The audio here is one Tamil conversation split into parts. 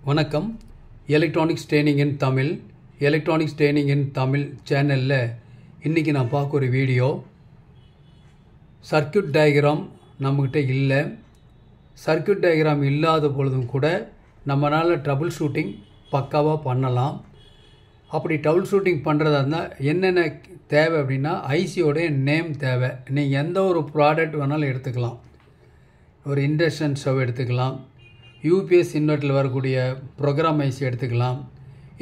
வணக்கம். எலக்ட்ரானிக்ஸ் ட்ரெயினிங் இன் தமிழ் சேனலில் இன்றைக்கி நான் பார்க்க ஒரு வீடியோ. சர்க்யூட் டயக்ராம் நம்மக்கிட்ட இல்லை. சர்க்யூட் டயக்ராம் இல்லாத பொழுதும் கூட நம்மளால் ட்ரபுள் ஷூட்டிங் பக்காவாக பண்ணலாம். அப்படி ட்ரபுள் ஷூட்டிங் பண்ணுறதா இருந்தால் என்னென்ன தேவை அப்படின்னா, ஐசியோடைய நேம் தேவை. நீங்கள் எந்த ஒரு ப்ராடக்ட் வேணாலும் எடுத்துக்கலாம். ஒரு இண்டக்ஷன் ஸ்டவ் எடுத்துக்கலாம், யூபிஎஸ் இன்வெர்ட்டரில் வரக்கூடிய ப்ரோக்ராம் ஐசி எடுத்துக்கலாம்.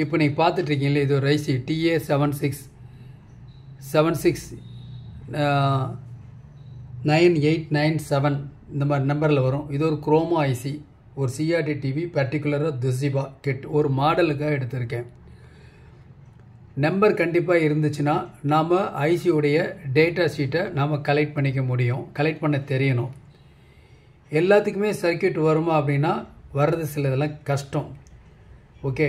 இப்போ நீங்கள் பார்த்துட்ருக்கீங்களே, இது ஒரு ஐசி TA769897 இந்த மாதிரி நம்பரில் வரும். இது ஒரு குரோமா ஐசி, ஒரு சிஆர்டி டிவி, பர்டிகுலராக துசிபா கிட் ஒரு மாடலுக்காக எடுத்திருக்கேன். நம்பர் கண்டிப்பாக இருந்துச்சுன்னா நாம் ஐசியோடைய டேட்டா ஷீட்டை நாம் கலெக்ட் பண்ணிக்க முடியும், கலெக்ட் பண்ண தெரியணும். எல்லாத்துக்குமே சர்க்யூட் வருமா அப்படின்னா வர்றது சிலதெல்லாம் கஷ்டம். ஓகே,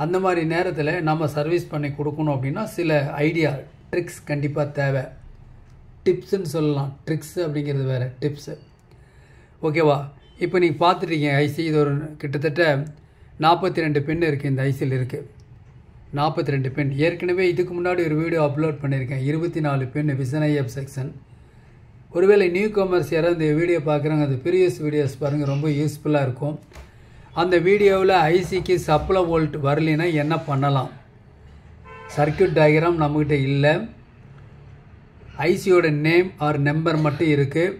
அந்த மாதிரி நேரத்தில் நம்ம சர்வீஸ் பண்ணி கொடுக்கணும் அப்படின்னா சில ஐடியா ட்ரிக்ஸ் கண்டிப்பாக தேவை. டிப்ஸுன்னு சொல்லலாம், ட்ரிக்ஸ் அப்படிங்கிறது வேறு, டிப்ஸு. ஓகேவா? இப்போ நீங்கள் பார்த்துட்டீங்க ஐசி, இது ஒரு கிட்டத்தட்ட 42 பின் இருக்குது. இந்த ஐசியில் இருக்குது 42 பின். ஏற்கனவே இதுக்கு முன்னாடி ஒரு வீடியோ அப்லோட் பண்ணியிருக்கேன், 24 பின் விசன் ஐஎஃப் செக்ஷன். ஒருவேளை நியூ கமர்ஸ் யாராவது இந்த வீடியோ பார்க்குறாங்க, அது ப்ரீவியஸ் வீடியோஸ் பாருங்கள், ரொம்ப யூஸ்ஃபுல்லாக இருக்கும். அந்த வீடியோவில் ஐசிக்கு சப்ளை வோல்ட் வரலைன்னா என்ன பண்ணலாம்? சர்க்யூட் டயக்ராம் நம்மக்கிட்ட இல்லை, ஐசியோட நேம் ஆர் நம்பர் மட்டும் இருக்குது.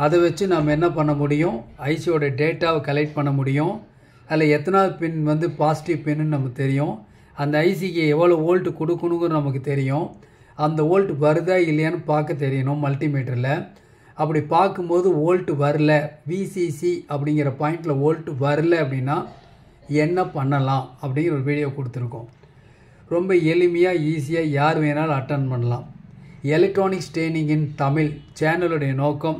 அதை வச்சு நம்ம என்ன பண்ண முடியும்? ஐசியோட டேட்டாவை கலெக்ட் பண்ண முடியும். அதில் எத்தனாவது பின் வந்து பாசிட்டிவ் பின்னு நமக்கு தெரியும். அந்த ஐசிக்கு எவ்வளோ வோல்ட் கொடுக்கணுங்கிற நமக்கு தெரியும். அந்த வோல்ட் வருதா இல்லையான்னு பார்க்க தெரியணும் மல்டிமீட்டரில். அப்படி பார்க்கும்போது வோல்ட் வரல, விசிசி அப்படிங்கிற பாயிண்டில் வோல்ட் வரல அப்படின்னா என்ன பண்ணலாம் அப்படிங்கிற ஒரு வீடியோ கொடுத்துருக்கோம். ரொம்ப எளிமையாக ஈஸியாக யார் வேணாலும் அட்டன் பண்ணலாம். எலக்ட்ரானிக்ஸ் ட்ரெயினிங் இன் தமிழ் சேனலுடைய நோக்கம்,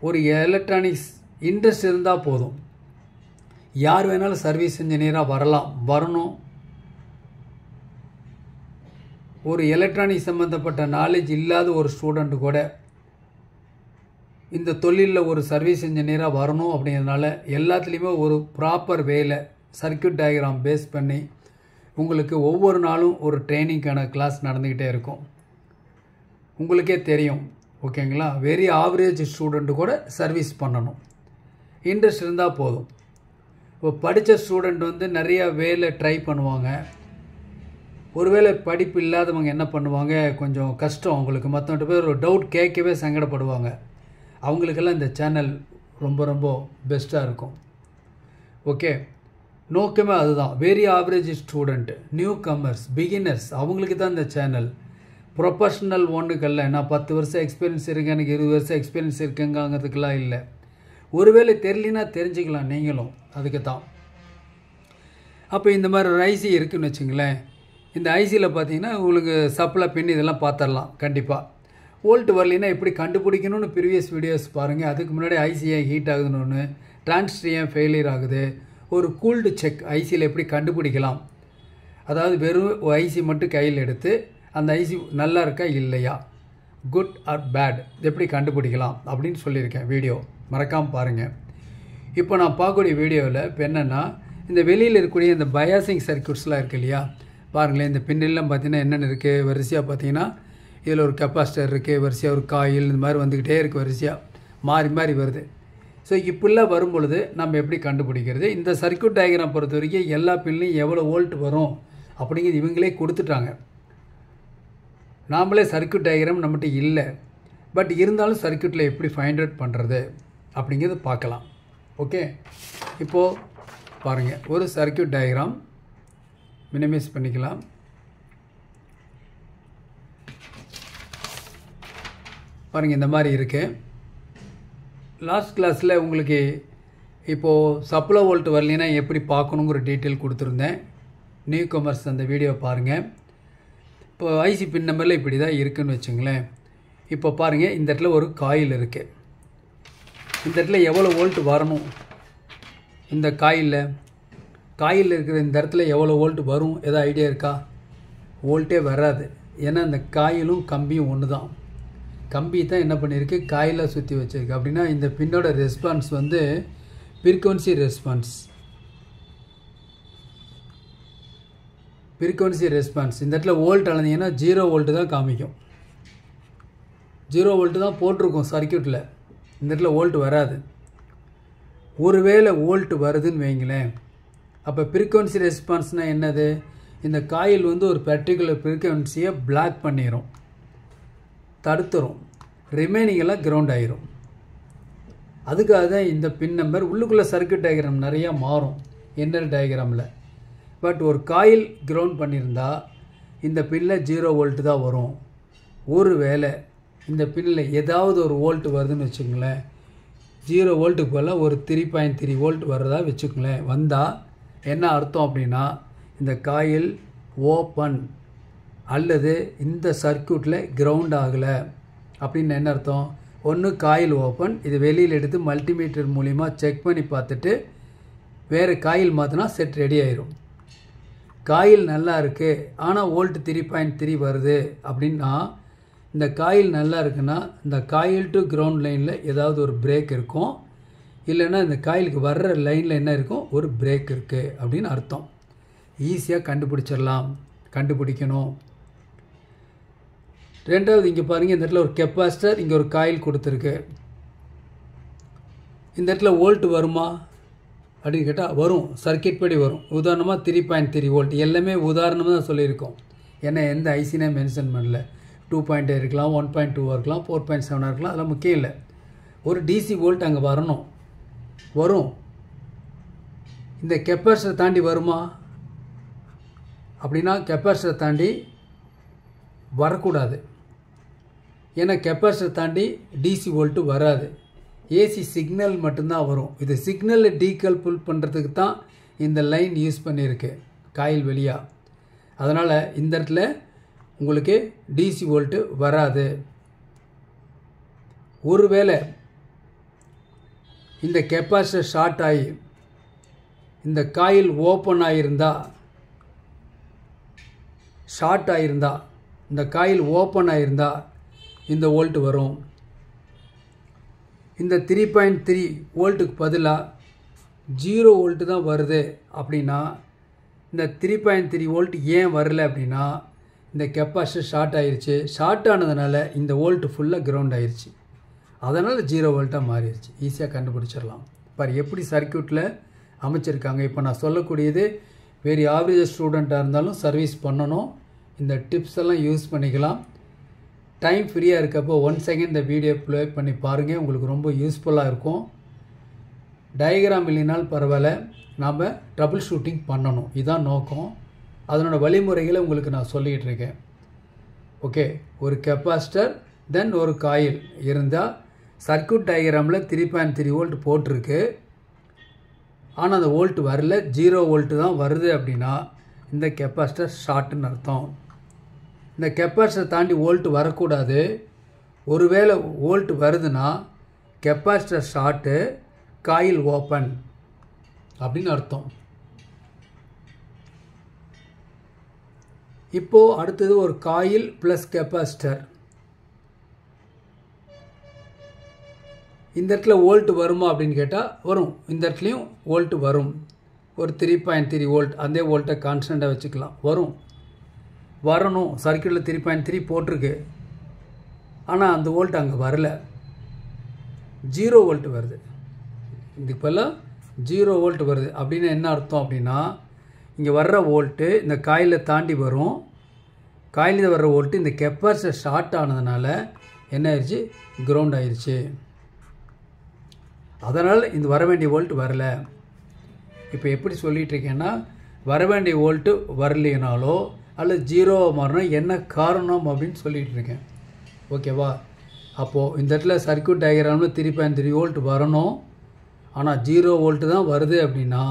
ஒரு எலக்ட்ரானிக்ஸ் இன்ட்ரெஸ்ட் இருந்தால் போதும், யார் வேணாலும் சர்வீஸ் இன்ஜினியராக வரணும். ஒரு எலக்ட்ரானிக் சம்மந்தப்பட்ட நாலேஜ் இல்லாத ஒரு ஸ்டூடெண்ட்டு கூட இந்த தொழிலில் ஒரு சர்வீஸ் இன்ஜினியராக வரணும். அப்படிங்கிறதுனால எல்லாத்துலேயுமே ஒரு ப்ராப்பர் வேல சர்க்யூட் டயக்ராம் பேஸ் பண்ணி உங்களுக்கு ஒவ்வொரு நாளும் ஒரு ட்ரைனிங்கான கிளாஸ் நடந்துக்கிட்டே இருக்கும். உங்களுக்கே தெரியும், ஓகேங்களா? வெரி ஆவரேஜ் ஸ்டூடெண்ட்டு கூட சர்வீஸ் பண்ணணும், இன்ட்ரெஸ்ட் இருந்தால் போதும். இப்போ படித்த ஸ்டூடெண்ட் வந்து நிறையா வேலை ட்ரை பண்ணுவாங்க. ஒருவேளை படிப்பு இல்லாதவங்க என்ன பண்ணுவாங்க, கொஞ்சம் கஷ்டம் அவங்களுக்கு, மற்றவங்க பேர் ஒரு டவுட் கேட்கவே சங்கடப்படுவாங்க. அவங்களுக்கெல்லாம் இந்த சேனல் ரொம்ப ரொம்ப பெஸ்ட்டாக இருக்கும். ஓகே, நோக்கமே அதுதான். Very average student, new commerce, beginners, அவங்களுக்கு தான் இந்த சேனல். ப்ரொஃபஷ்னல் ஒன்றுக்கல்ல. நான் 10 வருஷம் எக்ஸ்பீரியன்ஸ் இருக்கேன், எனக்கு 20 வருஷம் எக்ஸ்பீரியன்ஸ் இருக்குங்கிறதுக்கெல்லாம் இல்லை. ஒருவேளை தெரியலனா தெரிஞ்சுக்கலாம் நீங்களும், அதுக்கு தான். அப்போ இந்த மாதிரி ஒரு ஐசி இருக்குதுன்னு வச்சுங்களேன். இந்த ஐசியில் பார்த்தீங்கன்னா உங்களுக்கு சப்ளை பின் இதெல்லாம் பார்த்துடலாம். கண்டிப்பாக வோல்ட் வரலைன்னா எப்படி கண்டுபிடிக்கணும்னு ப்ரீவியஸ் வீடியோஸ் பாருங்கள். அதுக்கு முன்னாடி ஐசி ஏன் ஹீட் ஆகுதுன்னு ஒன்று, டிரான்சிஸ்டர் ஏன் ஃபெயிலியர் ஆகுது, ஒரு கூல்டு செக் ஐசியில் எப்படி கண்டுபிடிக்கலாம், அதாவது வெறும் ஐசி மட்டும் கையில் எடுத்து அந்த ஐசி நல்லா இருக்கா இல்லையா, குட் ஆர் பேட் எப்படி கண்டுபிடிக்கலாம் அப்படின்னு சொல்லியிருக்கேன். வீடியோ மறக்காமல் பாருங்கள். இப்போ நான் பார்க்கக்கூடிய வீடியோவில் இப்போ என்னென்னா, இந்த வெளியில் இருக்கக்கூடிய இந்த பயாசிங் சர்க்யூட்ஸ்லாம் இருக்குது இல்லையா, பாருங்களேன். இந்த பின்னெல்லாம் பார்த்தீங்கன்னா என்னென்ன இருக்குது, வரிசையாக பார்த்தீங்கன்னா இதில் ஒரு கெப்பாசிட்டர் இருக்குது, வரிசையாக ஒரு காயில், இந்த மாதிரி வந்துக்கிட்டே இருக்குது, வரிசையாக மாறி மாறி வருது. ஸோ இப்படிலாம் வரும் பொழுது நம்ம எப்படி கண்டுபிடிக்கிறது? இந்த சர்க்யூட் டயக்ராம் பொறுத்த வரைக்கும் எல்லா பின்லையும் எவ்வளோ வோல்ட் வரும் அப்படிங்கிறது இவங்களே கொடுத்துட்டாங்க. நாமளே சர்க்யூட் டயக்ராம் நம்மகிட்ட இல்லை, பட் இருந்தாலும் சர்க்யூட்டில் எப்படி ஃபைண்ட் அவுட் பண்ணுறது அப்படிங்கிறது பார்க்கலாம். ஓகே, இப்போது பாருங்கள், ஒரு சர்க்யூட் டயக்ராம் மினிமைஸ் பண்ணிக்கலாம். பாருங்கள், இந்த மாதிரி இருக்குது. லாஸ்ட் கிளாஸில் உங்களுக்கு இப்போது சப்ளை வோல்ட் வரலைன்னா எப்படி பார்க்கணுங்கிற டீட்டெயில் கொடுத்துருந்தேன். நியூ கமர்ஸ் அந்த வீடியோ பாருங்கள். இப்போ ஐசி பின் நம்பரில் இப்படி தான் இருக்குதுன்னு வச்சுங்களேன். இப்போ பாருங்கள், இந்த இடத்துல ஒரு காயில் இருக்குது. இந்த இடத்துல எவ்வளோ வோல்ட் வரணும், இந்த காயில் இருக்கிற இந்த இடத்துல எவ்வளோ வோல்ட் வரும், எதாவது ஐடியா இருக்கா? வோல்ட்டே வராது. ஏன்னா இந்த காயிலும் கம்பியும் ஒன்று தான். கம்பி தான் என்ன பண்ணியிருக்கு, காயிலாக சுற்றி வச்சுருக்கு. அப்படின்னா இந்த பின்னோட ரெஸ்பான்ஸ் வந்து ஃப்ரீக்வன்சி ரெஸ்பான்ஸ். Frequency response. இந்த இடத்துல வோல்ட் அளந்தீங்கன்னா 0 வோல்ட்டு தான் காமிக்கும். 0 வோல்ட்டு தான் போட்டிருக்கும் சர்க்யூட்டில். இந்த இடத்துல வோல்ட் வராது. ஒருவேளை வோல்ட் வருதுன்னு வைங்களேன், அப்போ ஃப்ரீக்வன்சி ரெஸ்பான்ஸ்னால் என்னது? இந்த காயில் வந்து ஒரு பர்டிகுலர் ஃப்ரீக்வன்சியை பிளாக் பண்ணிடும், தடுத்துரும், ரிமைனிங் எல்லாம் கிரவுண்ட் ஆகிரும். அதுக்காக தான் இந்த பின் நம்பர். உள்ளுக்குள்ளே சர்க்யூட் டயக்ராம் நிறையா மாறும் இன்னர் டயக்ராமில். பட் ஒரு காயில் கிரவுண்ட் பண்ணியிருந்தா இந்த பின்னில் 0 வோல்ட்டு தான் வரும். ஒரு வேளை இந்த பின்னில் ஏதாவது ஒரு வோல்ட் வருதுன்னு வச்சுக்கோங்களேன், 0 வோல்ட்டுக்கு போல் ஒரு 3.3 வோல்ட் வர்றதா வச்சுக்கோங்களேன். வந்தால் என்ன அர்த்தம் அப்படின்னா, இந்த காயில் ஓப்பன் அல்லது இந்த சர்க்யூட்டில் கிரவுண்ட் ஆகலை அப்படின்னு என்ன அர்த்தம்? ஒன்று காயில் ஓப்பன், இது வெளியில் எடுத்து மல்டிமீட்டர் மூலிமா செக் பண்ணி பார்த்துட்டு வேறு காயில் மாற்றினா செட் ரெடி ஆயிரும். காயில் நல்லா இருக்குது ஆனால் வோல்ட் 3.3 வருது அப்படின்னா, இந்த காயில் நல்லா இருக்குன்னா இந்த காயில் டு கிரவுண்ட் லைனில் ஏதாவது ஒரு பிரேக் இருக்கும், இல்லைன்னா இந்த காயிலுக்கு வர்ற லைனில் என்ன இருக்கும்? ஒரு பிரேக் இருக்குது அப்படின்னு அர்த்தம். ஈஸியாக கண்டுபிடிக்கணும். ரெண்டாவது இங்கே பாருங்கள், இந்த இடத்துல ஒரு கெப்பாசிட்டர், இங்கே ஒரு காயில் கொடுத்துருக்கு. இந்த இடத்துல வோல்ட் வருமா அப்படின்னு கேட்டால் வரும், சர்க்கியூட் படி வரும். உதாரணமாக 3.3 வோல்ட், எல்லாமே உதாரணமாக தான் சொல்லியிருக்கோம். ஏன்னா எந்த ஐசினே மென்ஷன் பண்ணல. 2.8 இருக்கலாம், 1.2 இருக்கலாம், 4.7 இருக்கலாம், அதெல்லாம் முக்கியம் இல்லை. ஒரு டிசி வோல்ட் அங்கே வரும். இந்த கெப்பாசிட்டர் தாண்டி வருமா அப்படின்னா கெப்பாசிட்டர் தாண்டி வரக்கூடாது. ஏன்னா கெப்பாசிட்டர் தாண்டி டிசி வோல்ட்டு வராது, ஏசி சிக்னல் மட்டும்தான் வரும். இது சிக்னலை டீகல்புல் பண்ணுறதுக்கு தான் இந்த லைன் யூஸ் பண்ணியிருக்கு காயில் வழியாக. அதனால் இந்த இடத்துல உங்களுக்கு டிசி வோல்ட்டு வராது. ஒருவேளை இந்த கெப்பாசிட்டர் ஷார்ட் ஆகி இந்த காயில் ஓப்பன் ஆகியிருந்தா, இந்த காயில் ஓப்பன் ஆகியிருந்தா இந்த வோல்ட் வரும். இந்த 3.3 வோல்ட்டுக்கு பதிலாக 0 வோல்ட்டு தான் வருது அப்படின்னா, இந்த 3.3 வோல்ட் ஏன் வரல அப்படின்னா, இந்த கெப்பாசிட்டர் ஷார்ட் ஆகிருச்சு. ஷார்ட் ஆனதுனால இந்த வோல்ட் ஃபுல்லாக கிரவுண்ட் ஆகிருச்சு. அதனால் 0 வோல்ட்டாக மாறிடுச்சு. ஈஸியாக கண்டுபிடிச்சிடலாம். பாரு எப்படி சர்க்யூட்டில் அமைச்சிருக்காங்க. இப்போ நான் சொல்லக்கூடியது வெரி ஆவரேஜ் ஸ்டூடெண்ட்டாக இருந்தாலும் சர்வீஸ் பண்ணணும். இந்த டிப்ஸ் எல்லாம் யூஸ் பண்ணிக்கலாம். டைம் ஃப்ரீயாக இருக்கப்போ 1 செகண்ட் இந்த வீடியோ ப்ளே பண்ணி பாருங்கள், உங்களுக்கு ரொம்ப யூஸ்ஃபுல்லாக இருக்கும். டயக்ராம் இல்லைனாலும் பரவாயில்ல, நாம் ட்ரபிள் ஷூட்டிங் பண்ணணும், இதுதான் நோக்கம். அதனோட வழிமுறைகளை உங்களுக்கு நான் சொல்லிகிட்டு இருக்கேன். ஓகே, ஒரு கெப்பாசிட்டர் தென் ஒரு காயில் இருந்தால் சர்க்யூட் டயக்ராமில் 3.3 வோல்ட் போட்டிருக்கு, ஆனால் அந்த வோல்ட் வரல, 0 வோல்ட்டு தான் வருது அப்படின்னா இந்த கெப்பாசிட்டர் ஷார்ட்டுன்னு அர்த்தம். இந்த கெப்பாசிட்டர் தாண்டி வோல்ட் வரக்கூடாது. ஒருவேளை வோல்ட் வருதுன்னா கெப்பாசிட்டர் ஷார்ட்டு, காயில் ஓப்பன் அப்படின்னு அர்த்தம். இப்போது அடுத்தது ஒரு காயில் ப்ளஸ் கெப்பாசிட்டர். இந்த இடத்துல வோல்ட் வருமா அப்படின்னு கேட்டால் வரும். இந்த இடத்துலையும் வோல்ட் வரும். ஒரு 3.3 வோல்ட், அந்த வோல்ட்டை கான்ஸ்டண்ட்டாக வச்சுக்கலாம், வரணும். சர்க்யூட்டில் 3.3 போட்டிருக்கு, ஆனால் அந்த வோல்ட் அங்கே வரல, 0 வோல்ட் வருது. இதுக்கு பதிலாக 0 வோல்ட் வருது அப்படின்னு என்ன அர்த்தம் அப்படின்னா, இங்கே வர்ற வோல்ட்டு இந்த காயிலை தாண்டி வரும். காயிலில் வர்ற வோல்ட்டு இந்த கெப்பாசிட்டர் ஷார்ட் ஆனதுனால என்ன ஆயிடுச்சு? கிரவுண்ட் ஆயிடுச்சு. அதனால் இந்த வர வேண்டிய வோல்ட் வரல. இப்போ எப்படி சொல்லிகிட்டு இருக்கேன்னா, வர வேண்டிய வோல்ட்டு வரலைனாலோ அல்லது 0 மாறினா என்ன காரணம் அப்படின்னு சொல்லிகிட்டு இருக்கேன். ஓகேவா? அப்போது இந்த இடத்துல சர்க்யூட் டயக்ராமில் 3.3 வோல்ட் வரணும், ஆனால் 0 வோல்ட்டு தான் வருது அப்படின்னா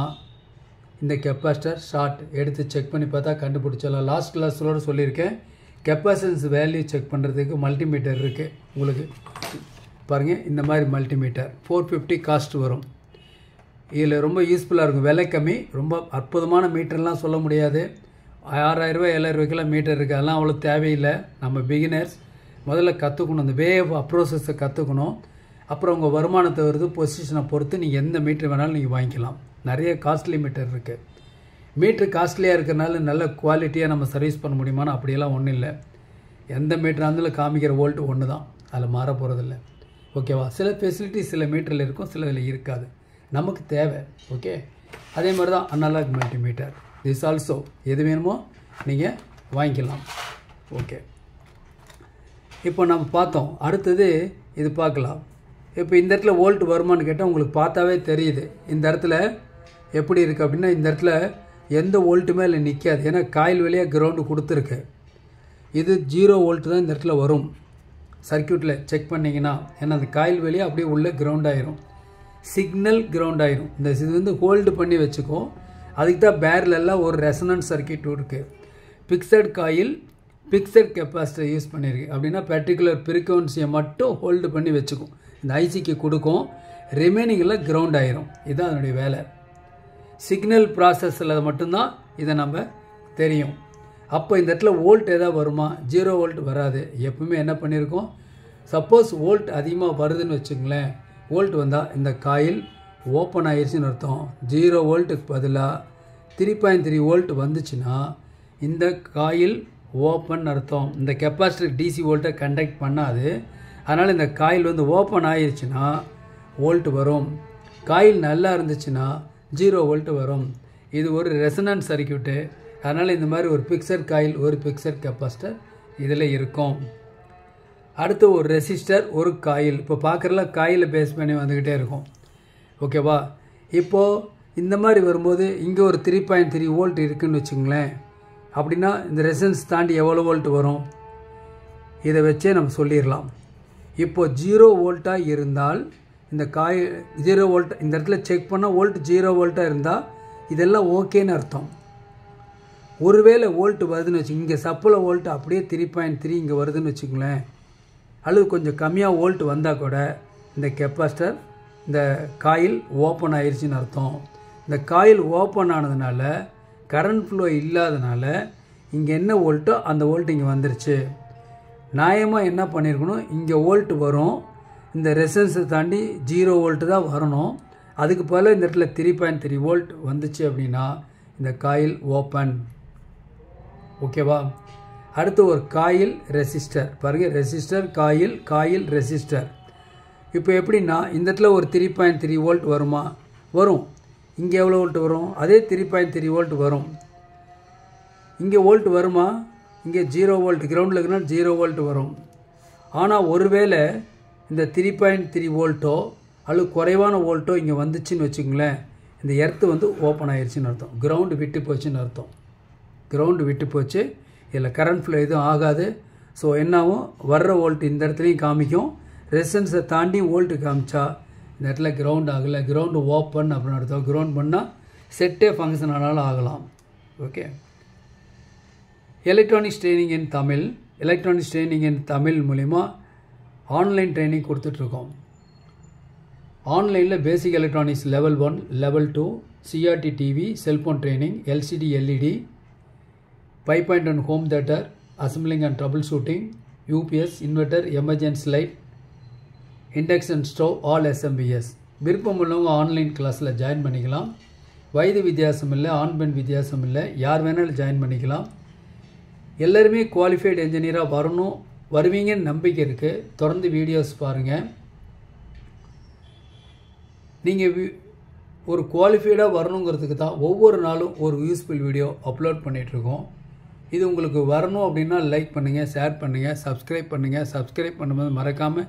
இந்த கெப்பாசிட்டர் ஷார்ட். எடுத்து செக் பண்ணி பார்த்தா கண்டுபிடிச்சலாம். லாஸ்ட் கிளாஸோடு சொல்லியிருக்கேன், கெப்பாசிட்டன்ஸ் வேல்யூ செக் பண்ணுறதுக்கு மல்டிமீட்டர் இருக்குது உங்களுக்கு. பாருங்கள், இந்த மாதிரி மல்டிமீட்டர் 450 காஸ்ட் வரும். இதில் ரொம்ப யூஸ்ஃபுல்லாக இருக்கும். விலை கம்மி, ரொம்ப அற்புதமான மீட்டர்லாம் சொல்ல முடியாது. 6000 ரூபாய் 7000 ரூபாய்க்கெல்லாம் மீட்டர் இருக்குது. அதெல்லாம் அவ்வளோ தேவையில்லை. நம்ம பிகினர்ஸ் முதல்ல கற்றுக்கணும், இந்த வே ப்ரோசஸை கற்றுக்கணும். அப்புறம் உங்கள் வருமானத்தை வருது பொசிஷனை பொறுத்து நீங்கள் எந்த மீட்டர் வேணாலும் நீங்கள் வாங்கிக்கலாம். நிறைய காஸ்ட்லி மீட்டர் இருக்குது. மீட்ரு காஸ்ட்லியாக இருக்கிறனால நல்ல குவாலிட்டியாக நம்ம சர்வீஸ் பண்ண முடியுமான்னு அப்படியெல்லாம் ஒன்றும் இல்லை. எந்த மீட்டராக இருந்தாலும் காமிக்கிற வோல்ட் ஒன்று தான், அதில் மாற போகிறதில்ல. ஓகேவா? சில ஃபெசிலிட்டி சில மீட்டரில் இருக்கும், சில இதில் இருக்காது, நமக்கு தேவை. ஓகே, அதே மாதிரி தான் அனலாக் மல்டிமீட்டர். திஸ் ஆல்சோ எது வேணுமோ நீங்கள் வாங்கிக்கலாம். ஓகே, இப்போ நம்ம பார்த்தோம். அடுத்தது இது பார்க்கலாம். இப்போ இந்த இடத்துல வோல்ட் வருமானு கேட்டால் உங்களுக்கு பார்த்தாவே தெரியுது. இந்த இடத்துல எப்படி இருக்குது அப்படின்னா, இந்த இடத்துல எந்த வோல்ட்டுமே இல்லை நிற்காது. ஏன்னா காயில் வழியாக கிரவுண்டு கொடுத்துருக்கு. இது 0 வோல்ட் தான் இந்த இடத்துல வரும். சர்க்கியூட்டில் செக் பண்ணிங்கன்னா, ஏன்னா அந்த காயில் வழியாக அப்படியே உள்ளே கிரவுண்ட் ஆயிரும், சிக்னல் கிரவுண்ட் ஆயிரும். இந்த இது வந்து ஹோல்டு பண்ணி வச்சுக்கோ. அதுக்கு தான் பேரலெல்லாம் ஒரு ரெசனன்ஸ் சர்க்கியூட் இருக்குது. Fixed coil fixed capacitor use பண்ணியிருக்கு. அப்படின்னா பர்டிகுலர் ஃப்ரீக்வன்சியை மட்டும் ஹோல்டு பண்ணி வச்சுக்கும், இந்த ஐசிக்கு கொடுக்கும், ரிமைனிங்கில் கிரவுண்ட் ஆயிரும். இதுதான் அதனுடைய வேலை. சிக்னல் ப்ராசஸில் மட்டும்தான் இதை நம்ம தெரியும். அப்போ இந்த இடத்துல வோல்ட் எதாவது வருமா? 0 வோல்ட் வராது. எப்பவுமே என்ன பண்ணியிருக்கோம், சப்போஸ் வோல்ட் அதிகமாக வருதுன்னு வச்சுங்களேன், வோல்ட் வந்தால் இந்த காயில் ஓப்பன் ஆயிடுச்சுன்னு அர்த்தம். 0 வோல்ட்டுக்கு பதிலாக 3.3 வோல்ட் வந்துச்சுன்னா இந்த காயில் ஓப்பன் அர்த்தம். இந்த கெப்பாசிட்டர் டிசி வோல்ட்டை கண்டக்ட் பண்ணாது. அதனால் இந்த காயில் வந்து ஓப்பன் ஆயிடுச்சுன்னா வோல்ட் வரும். காயில் நல்லா இருந்துச்சுன்னா 0 வோல்ட் வரும். இது ஒரு ரெசனன்ஸ் சர்க்கியூட்டு. அதனால் இந்த மாதிரி ஒரு பிக்சர் காயில், ஒரு பிக்சர் கெப்பாசிட்டர் இதில் இருக்கும். அடுத்து ஒரு ரெசிஸ்டர், ஒரு காயில். இப்போ பார்க்குறல காயிலை பேஸ் பண்ணி வந்துக்கிட்டே இருக்கும். ஓகேவா? இப்போது இந்த மாதிரி வரும்போது இங்கே ஒரு 3.3 வோல்ட் இருக்குதுன்னு வச்சுங்களேன். அப்படின்னா இந்த ரெசனன்ஸ் தாண்டி எவ்வளோ வோல்ட் வரும் இதை வச்சே நம்ம சொல்லிடலாம். இப்போது 0 வோல்ட்டாக இருந்தால் இந்த காயில் 0 வோல்ட், இந்த இடத்துல செக் பண்ணால் வோல்ட் 0 வோல்ட்டாக இருந்தால் இதெல்லாம் ஓகேன்னு அர்த்தம். ஒருவேளை வோல்ட் வருதுன்னு வச்சுக்கோங்க, இங்கே சப்பில் வோல்ட் அப்படியே 3.3 இங்கே வருதுன்னு வச்சுங்களேன், அல்லது கொஞ்சம் கம்மியாக வோல்ட் வந்தால் கூட இந்த கெப்பாசிட்டர், இந்த காயில் ஓப்பன் ஆயிடுச்சுன்னு அர்த்தம். இந்த காயில் ஓப்பன் ஆனதுனால கரண்ட் ஃப்ளோ இல்லாதனால இங்கே என்ன வோல்ட்டோ அந்த வோல்ட் இங்கே வந்துருச்சு. நியாயமாக என்ன பண்ணியிருக்கணும், இங்கே வோல்ட் வரும், இந்த ரெசனன்ஸை தாண்டி 0 வோல்ட்டு தான் வரணும். அதுக்கு பதிலாக இந்த இடத்துல 3.3 வோல்ட் வந்துச்சு அப்படின்னா இந்த காயில் ஓப்பன். ஓகேவா? அடுத்து ஒரு காயில் ரெசிஸ்டர். பாருங்கள், ரெசிஸ்டர் காயில், காயில் ரெசிஸ்டர். இப்போ எப்படின்னா இந்த இடத்துல ஒரு 3.3 வோல்ட் வருமா? வரும். இங்கே எவ்வளோ வோல்ட் வரும்? அதே 3.3 வோல்ட் வரும். இங்கே வோல்ட் வருமா? இங்கே 0 வோல்ட், கிரவுண்டில் இருக்குன்னா 0 வோல்ட் வரும். ஆனால் ஒருவேளை இந்த 3.3 வோல்ட்டோ அல்லது குறைவான வோல்ட்டோ இங்கே வந்துச்சுன்னு வச்சுங்களேன், இந்த எர்த்து வந்து ஓப்பன் ஆயிடுச்சுன்னு அர்த்தம். கிரவுண்டு விட்டு போச்சுன்னு அர்த்தம். கிரவுண்டு விட்டு போச்சு, இதில் கரண்ட் ஃப்ளோ எதுவும் ஆகாது. ஸோ என்னாகும், வர்ற வோல்ட் இந்த இடத்துலையும் காமிக்கும், ரெசிஸ்டன்ஸை தாண்டி வோல்ட்டு காமிச்சா இந்த இடத்துல கிரவுண்ட் ஆகலை, கிரவுண்டு ஓப்பன் அப்படின்னு அர்த்தம். கிரவுண்ட் பண்ணால் செட்டே ஃபங்க்ஷன் ஆனாலும் ஆகலாம். Okay, electronics training in Tamil. Electronics training in Tamil மூலிமா ஆன்லைன் ட்ரைனிங் கொடுத்துட்ருக்கோம். ஆன்லைனில் basic electronics level 1, level 2, CRT TV, cellphone training, LCD LED, 5.1 home theatre, assembling and troubleshooting, UPS, inverter, emergency light, induction stove, all SMPS. விருப்பம் உள்ளவங்க ஆன்லைன் கிளாஸில் ஜாயின் பண்ணிக்கலாம். வயது வித்தியாசம் இல்லை, ஆண் பெண் வித்தியாசம் இல்லை, யார் வேணாலும் ஜாயின் பண்ணிக்கலாம். எல்லாருமே குவாலிஃபைடு என்ஜினியராக வரணும், வருவீங்கன்னு நம்பிக்கை இருக்குது. தொடர்ந்து வீடியோஸ் பாருங்கள். நீங்கள் ஒரு குவாலிஃபைடாக வரணுங்கிறதுக்கு தான் ஒவ்வொரு நாளும் ஒரு யூஸ்ஃபுல் வீடியோ அப்லோட் பண்ணிகிட்ருக்கோம். இது உங்களுக்கு வரணும் அப்படின்னா லைக் பண்ணுங்கள், ஷேர் பண்ணுங்கள், சப்ஸ்கிரைப் பண்ணுங்கள். சப்ஸ்கிரைப் பண்ணும்போது மறக்காமல்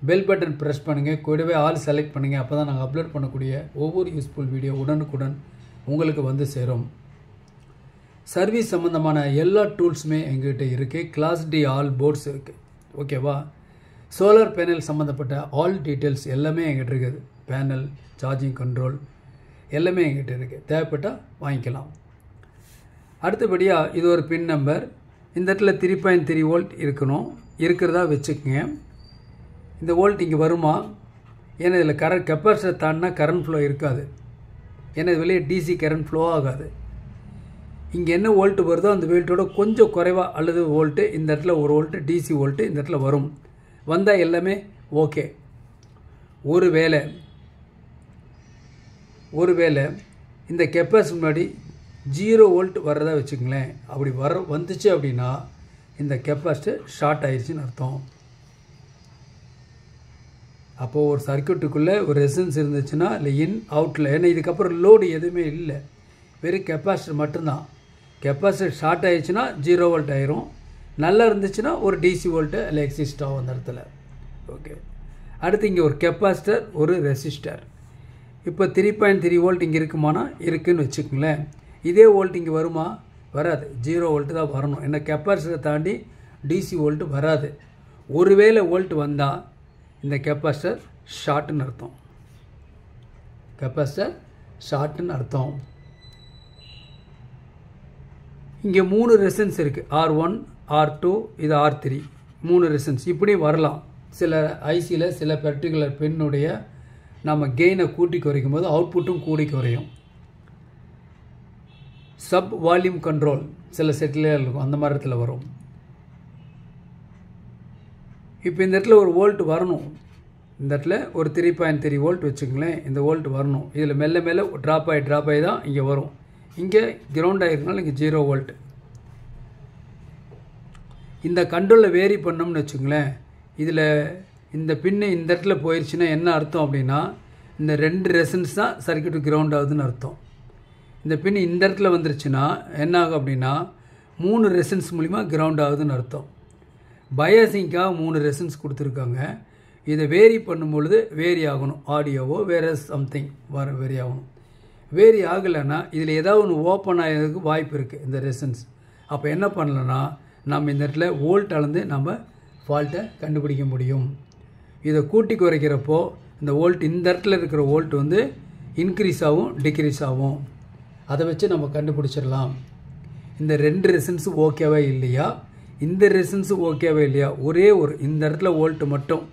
பெல் பட்டன் ப்ரெஸ் பண்ணுங்கள், கூடவே ஆல் செலக்ட் பண்ணுங்கள். அப்போ தான் நாங்கள் அப்லோட் பண்ணக்கூடிய ஒவ்வொரு யூஸ்ஃபுல் வீடியோ உடனுக்குடன் உங்களுக்கு வந்து சேரும். சர்வீஸ் சம்மந்தமான எல்லா டூல்ஸுமே எங்கள்கிட்ட இருக்குது. கிளாஸ் டி ஆல் போர்ட்ஸ் இருக்குது. ஓகேவா? சோலார் பேனல் சம்மந்தப்பட்ட ஆல் டீட்டெயில்ஸ் எல்லாமே எங்கிட்ட இருக்குது. பேனல், சார்ஜிங் கண்ட்ரோல் எல்லாமே எங்கிட்ட இருக்குது. தேவைப்பட்டால் வாங்கிக்கலாம். அடுத்தபடியாக இது ஒரு பின் நம்பர். இந்த இடத்துல 3.3 வோல்ட் இருக்கணும், இருக்கிறதா வச்சுக்கோங்க. இந்த வோல்ட் இங்கே வருமா? ஏன்னா இதில் கெப்பாசிட்டர் தாண்டினா கரண்ட் ஃப்ளோ இருக்காது. ஏன்னா இது வெளியே டிசி கரண்ட் ஃப்ளோ ஆகாது. இங்கே என்ன வோல்ட்டு வருதோ அந்த வோல்ட்டோட கொஞ்சம் குறைவாக அல்லது வோல்ட்டு இந்த இடத்துல ஒரு வோல்ட்டு டிசி வோல்ட்டு இந்த இடத்துல வரும். வந்தால் எல்லாமே ஓகே. ஒருவேளை இந்த கெப்பாசிட்டி முன்னாடி 0 வோல்ட் வர்றதா வச்சுக்கங்களேன். அப்படி வந்துச்சு அப்படின்னா இந்த கெப்பாசிட்டர் ஷார்ட் ஆயிடுச்சுன்னு அர்த்தம். அப்போது ஒரு சர்க்யூட்டுக்குள்ளே ஒரு ரெசிஸ்டன்ஸ் இருந்துச்சுன்னா இல்லை அவுட்டில், ஏன்னா இதுக்கப்புறம் லோடு எதுவுமே இல்லை, வெறும் கெப்பாசிட்டர் மட்டும்தான். கெப்பாசிட்டர் ஷார்ட் ஆயிடுச்சுன்னா 0 வோல்ட் ஆயிரும். நல்லா இருந்துச்சுன்னா ஒரு டிசி வோல்ட்டு இல்லை எக்ஸிஸ்ட் ஆகும் அந்த இடத்துல. ஓகே, அடுத்து இங்கே ஒரு கெப்பாசிட்டர், ஒரு ரெசிஸ்டர். இப்போ 3.3 வோல்ட் இங்கே இருக்குமானா இருக்குதுன்னு வச்சுக்கோங்களேன். இதே வோல்ட் இங்கே வருமா? வராது. 0 வோல்ட்டு தான் வரணும். ஏன்னா கெப்பாசிட்டரை தாண்டி டிசி வோல்ட்டு வராது. ஒருவேளை வோல்ட் வந்தால் இந்த கெப்பாசிட்டர் ஷார்ட்டுன்னு அர்த்தம். கெப்பாசிட்டர் ஷார்ட்டுன்னு அர்த்தம். இங்கே 3 ரெசிஸ்டன்ஸ் இருக்குது. R1, R2, இது R3, 3 ரெசிஸ்டன்ஸ். இப்படி வரலாம். சில ஐசியில் சில பர்டிகுலர் பின்னுடைய நம்ம கெயினை கூட்டி குறைக்கும் போது அவுட்புட்டும் கூடி குறையும். சப் வால்யூம் கண்ட்ரோல் சில செட்டில் இருக்கும், அந்த மாதிரி இடத்துல வரும். இப்போ இந்த இடத்துல ஒரு வோல்ட் வரணும். இந்த இடத்துல ஒரு 3.3 வோல்ட் வச்சுக்கங்களேன். இந்த வோல்ட் வரணும். இதில் மெல்ல மெல்ல ட்ராப் ஆகி தான் இங்கே வரும். இங்கே கிரவுண்ட் ஆகிருக்கனால இங்கே 0 வோல்ட். இந்த கண்ட்ரோலில் வேரி பண்ணோம்னு வச்சுங்களேன். இதில் இந்த பின்னு இந்த இடத்துல போயிடுச்சுன்னா என்ன அர்த்தம் அப்படின்னா இந்த 2 ரெசிஸ்டன்ஸ் தான் சர்க்யூட்டு கிரவுண்ட் ஆகுதுன்னு அர்த்தம். இந்த பின் இந்த இடத்துல வந்துருச்சுன்னா என்ன ஆகும் அப்படின்னா 3 ரெசிஸ்டன்ஸ் மூலிமா கிரவுண்ட் ஆகுதுன்னு அர்த்தம். பயாசிங்காக 3 ரெசிஸ்டன்ஸ் கொடுத்துருக்காங்க. இதை வேரி பண்ணும்பொழுது வேரி ஆகணும். ஆடியோவோ வேறு சம்திங் வேரி ஆகணும். வேரி ஆகலைன்னா இதில் ஏதாவது ஒன்று ஓப்பன் ஆகிறதுக்கு வாய்ப்பு இருக்குது இந்த ரெசிஸ்டன்ஸ். அப்போ என்ன பண்ணலன்னா நம்ம இந்த இடத்துல வோல்ட் அளந்து நம்ம ஃபால்ட்டை கண்டுபிடிக்க முடியும். இதை கூட்டி குறைக்கிறப்போ இந்த வோல்ட் இந்த இடத்துல இருக்கிற வோல்ட் வந்து இன்க்ரீஸ் ஆகும், டிக்ரீஸ் ஆகும். அதை வச்சு நம்ம கண்டுபிடிச்சிடலாம். இந்த 2 ரெசிஸ்டன்ஸும் ஓகேவா இல்லையா, இந்த ரெசிஸ்டன்ஸும் ஓகேவா இல்லையா. ஒரே ஒரு இந்த இடத்துல வோல்ட் மட்டும்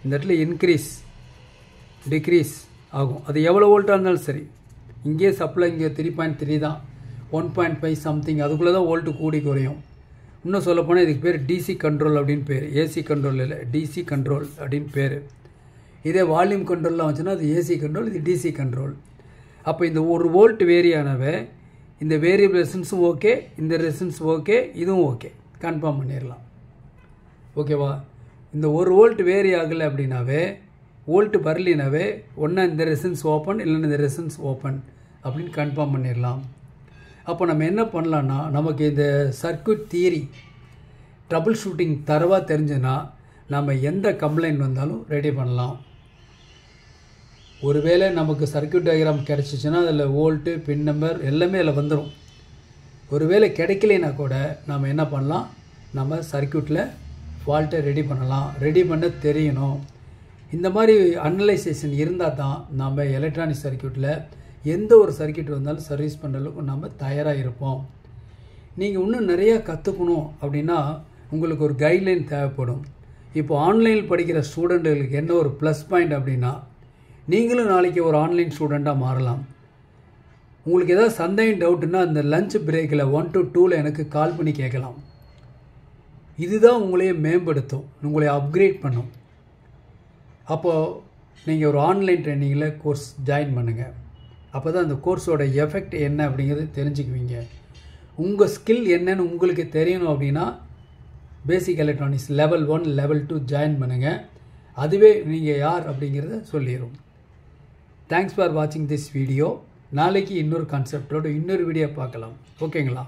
இந்த இடத்துல இன்க்ரீஸ் டிக்ரீஸ் ஆகும். அது எவ்வளோ வோல்ட்டாக இருந்தாலும் சரி. இங்கே சப்ளை இங்கே 3.3 தான், 1.5 சம்திங், அதுக்குள்ளே தான் வோல்ட்டு கூடி குறையும். இன்னும் சொல்லப்போனால் இதுக்கு பேர் டிசி கண்ட்ரோல் அப்படின்னு பேர். ஏசி கண்ட்ரோல் இல்லை, டிசி கண்ட்ரோல் அப்படின்னு பேர். இதே வால்யூம் கண்ட்ரோல்லாம் வச்சுன்னா அது ஏசி கண்ட்ரோல், இது டிசி கண்ட்ரோல். அப்போ இந்த ஒரு வோல்ட் வேரி ஆனவே இந்த வேரியபிள் ரெசிஸ்டன்ஸும் ஓகே, இந்த ரெசிஸ்டன்ஸ் ஓகே, இதுவும் ஓகே, கன்ஃபார்ம் பண்ணிடலாம். ஓகேவா? இந்த ஒரு வோல்ட் வேரி ஆகலை அப்படின்னாவே, வோல்ட் வரலினாவே ஒன்றா இந்த ரெசிஸ்டன்ஸ் ஓப்பன் இல்லைன்னா இந்த ரெசிஸ்டன்ஸ் ஓப்பன் அப்படின்னு கன்ஃபார்ம் பண்ணிடலாம். அப்போ நம்ம என்ன பண்ணலான்னா நமக்கு இந்த சர்க்யூட் தியரி ட்ரபிள் ஷூட்டிங் தரவாக தெரிஞ்சுன்னா நம்ம எந்த கம்ப்ளைண்ட் வந்தாலும் ரெடி பண்ணலாம். ஒருவேளை நமக்கு சர்க்யூட் டயக்ராம் கிடச்சிச்சின்னா அதில் வோல்ட்டு, பின் நம்பர் எல்லாமே அதில் வந்துடும். ஒருவேளை கிடைக்கலைன்னா கூட நம்ம என்ன பண்ணலாம், நம்ம சர்க்யூட்டில் ஃபால்ட்டை ரெடி பண்ணலாம். ரெடி பண்ண தெரியணும். இந்த மாதிரி அனலைசேஷன் இருந்தால் தான் நம்ம எலக்ட்ரானிக் சர்க்யூட்டில் எந்த ஒரு சர்க்யூட் வந்தாலும் சர்வீஸ் பண்ணுறதுக்கு நம்ம தயாராக இருப்போம். நீங்கள் இன்னும் நிறையா கற்றுக்கணும் அப்படின்னா உங்களுக்கு ஒரு கைட்லைன் தேவைப்படும். இப்போ ஆன்லைனில் படிக்கிற ஸ்டூடெண்ட்டுகளுக்கு என்ன ஒரு ப்ளஸ் பாயிண்ட் அப்படின்னா நீங்களும் நாளைக்கு ஒரு ஆன்லைன் ஸ்டூடெண்ட்டாக மாறலாம். உங்களுக்கு ஏதாவது சந்தேகம் டவுட்டுன்னா அந்த லஞ்ச் பிரேக்கில் 1 to 2 எனக்கு கால் பண்ணி கேட்கலாம். இதுதான் உங்களையே மேம்படுத்தும், உங்களை அப்கிரேட் பண்ணும். அப்போது நீங்கள் ஒரு ஆன்லைன் ட்ரைனிங்கில் கோர்ஸ் ஜாயின் பண்ணுங்கள். அப்போ தான் அந்த கோர்ஸோட எஃபெக்ட் என்ன அப்படிங்கிறது தெரிஞ்சுக்குவீங்க. உங்கள் ஸ்கில் என்னன்னு உங்களுக்கு தெரியணும் அப்படின்னா பேசிக் எலக்ட்ரானிக்ஸ் லெவல் 1 லெவல் 2 ஜாயின் பண்ணுங்கள். அதுவே நீங்கள் யார் அப்படிங்கிறத சொல்லிடும். தேங்க்ஸ் ஃபார் வாட்சிங் திஸ் வீடியோ. நாளைக்கு இன்னொரு கான்செப்டோட இன்னொரு வீடியோ பார்க்கலாம். ஓகேங்களா?